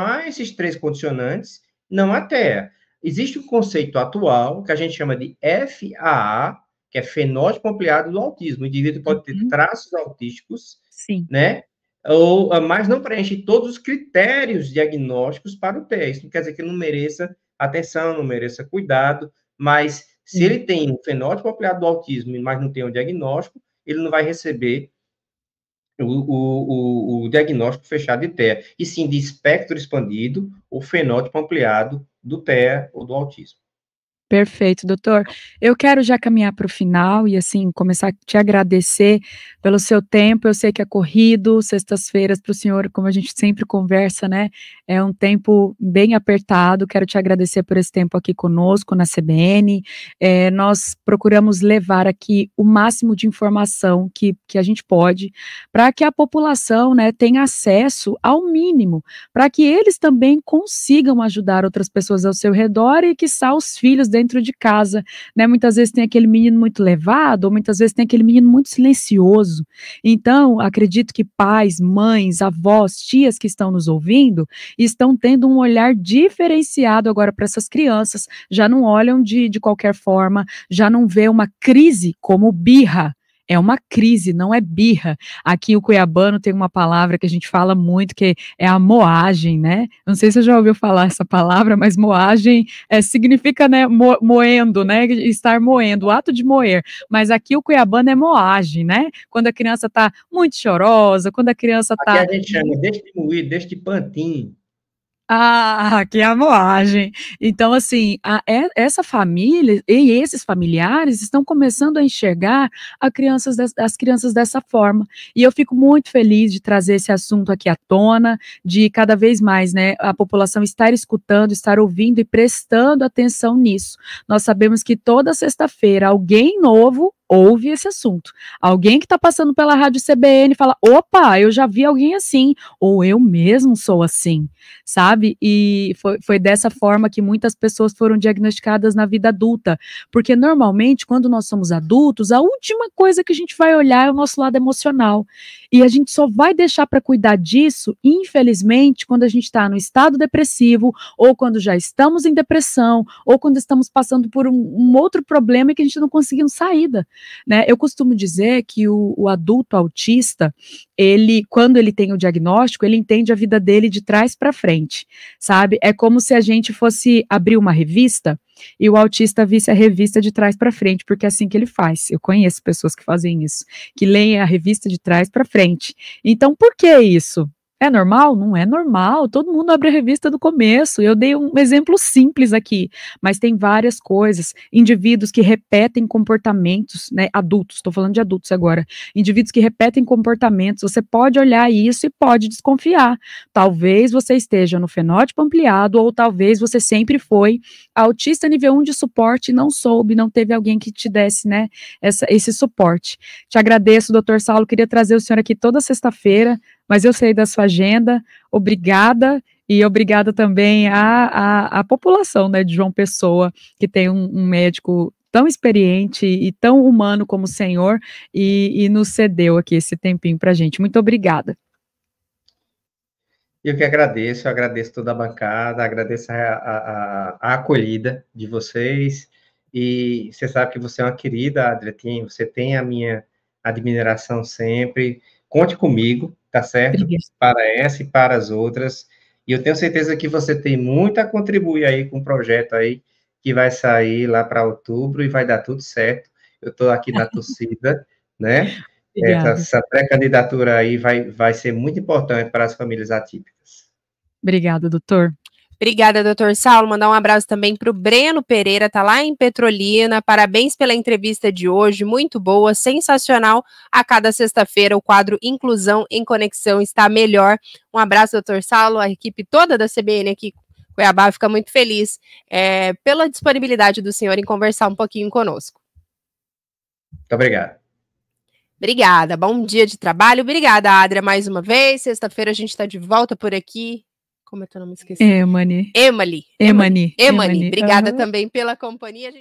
[SPEAKER 3] há esses 3 condicionantes, não há TEA. Existe um conceito atual que a gente chama de FAA, que é fenótipo ampliado do autismo. O indivíduo pode ter traços autísticos, né? Mas não preenche todos os critérios diagnósticos para o TEA. Isso não quer dizer que ele não mereça atenção, não mereça cuidado, mas se ele tem um fenótipo ampliado do autismo, mas não tem o diagnóstico, ele não vai receber o diagnóstico fechado de TEA, e sim de espectro expandido, ou fenótipo ampliado do TEA ou do autismo.
[SPEAKER 2] Perfeito, doutor. Eu quero já caminhar para o final e, assim, começar a te agradecer pelo seu tempo. Eu sei que é corrido, sextas-feiras para o senhor, como a gente sempre conversa, né? É um tempo bem apertado. Quero te agradecer por esse tempo aqui conosco na CBN. Nós procuramos levar aqui o máximo de informação que a gente pode, para que a população, né, tenha acesso ao mínimo, para que eles também consigam ajudar outras pessoas ao seu redor e, quiçá, os filhos dentro de casa, né? Muitas vezes tem aquele menino muito levado, ou muitas vezes tem aquele menino muito silencioso. Então, acredito que pais, mães, avós, tias que estão nos ouvindo, estão tendo um olhar diferenciado agora para essas crianças, já não olham de qualquer forma, já não vê uma crise como birra. É uma crise, não é birra. Aqui o cuiabano tem uma palavra que a gente fala muito, que é a moagem, né? Não sei se você já ouviu falar essa palavra, mas moagem significa, né, moendo, né? Estar moendo, o ato de moer. Mas aqui o cuiabano é moagem, né? Quando a criança está muito chorosa, quando a criança está...
[SPEAKER 3] Aqui a gente chama deste moído, deste pantinho.
[SPEAKER 2] Que é a moagem. Então, assim, essa família e esses familiares estão começando a enxergar as crianças dessa forma. E eu fico muito feliz de trazer esse assunto aqui à tona, de cada vez mais, né, a população estar escutando, estar ouvindo e prestando atenção nisso. Nós sabemos que toda sexta-feira alguém novo ouve esse assunto. Alguém que está passando pela rádio CBN fala, opa, eu já vi alguém assim, ou eu mesmo sou assim, sabe? E foi dessa forma que muitas pessoas foram diagnosticadas na vida adulta, porque normalmente, quando nós somos adultos, a última coisa que a gente vai olhar é o nosso lado emocional, e a gente só vai deixar para cuidar disso, infelizmente, quando a gente está no estado depressivo, ou quando já estamos em depressão, ou quando estamos passando por um outro problema e que a gente não conseguiu saída, né? Eu costumo dizer que o adulto autista, quando ele tem o diagnóstico, ele entende a vida dele de trás para frente, sabe? É como se a gente fosse abrir uma revista e o autista visse a revista de trás para frente, porque é assim que ele faz. Eu conheço pessoas que fazem isso, que leem a revista de trás para frente. Então, por que isso? É normal? Não é normal, todo mundo abre a revista do começo, eu dei um exemplo simples aqui, mas tem várias coisas, indivíduos que repetem comportamentos, né, adultos, estou falando de adultos agora, indivíduos que repetem comportamentos, você pode olhar isso e pode desconfiar, talvez você esteja no fenótipo ampliado, ou talvez você sempre foi autista nível 1 de suporte e não soube, não teve alguém que te desse, né, esse suporte. Te agradeço, Dr. Saulo, queria trazer o senhor aqui toda sexta-feira, mas eu sei da sua agenda, obrigada, e obrigada também à população, né, de João Pessoa, que tem um médico tão experiente e tão humano como o senhor, e nos cedeu aqui esse tempinho para a gente. Muito obrigada.
[SPEAKER 3] Eu que agradeço, toda a bancada, agradeço a acolhida de vocês, e você sabe que você é uma querida, Adriatinha, você tem a minha admiração sempre, conte comigo, tá certo? Para essa e para as outras, e eu tenho certeza que você tem muito a contribuir aí com o projeto aí, que vai sair lá para outubro e vai dar tudo certo, eu estou aqui na torcida, né? Essa pré-candidatura aí vai ser muito importante para as famílias atípicas.
[SPEAKER 2] Obrigada, doutor.
[SPEAKER 1] Obrigada, doutor Saulo. Mandar um abraço também para o Breno Pereira, tá lá em Petrolina. Parabéns pela entrevista de hoje, muito boa, sensacional. A cada sexta-feira o quadro Inclusão em Conexão está melhor. Um abraço, doutor Saulo, a equipe toda da CBN aqui em Cuiabá fica muito feliz pela disponibilidade do senhor em conversar um pouquinho conosco.
[SPEAKER 3] Muito obrigado.
[SPEAKER 1] Obrigada, bom dia de trabalho. Obrigada, Adria, mais uma vez. Sexta-feira a gente está de volta por aqui. Como é teu nome? Esqueci.
[SPEAKER 2] Emani.
[SPEAKER 1] Emily. Obrigada também pela companhia.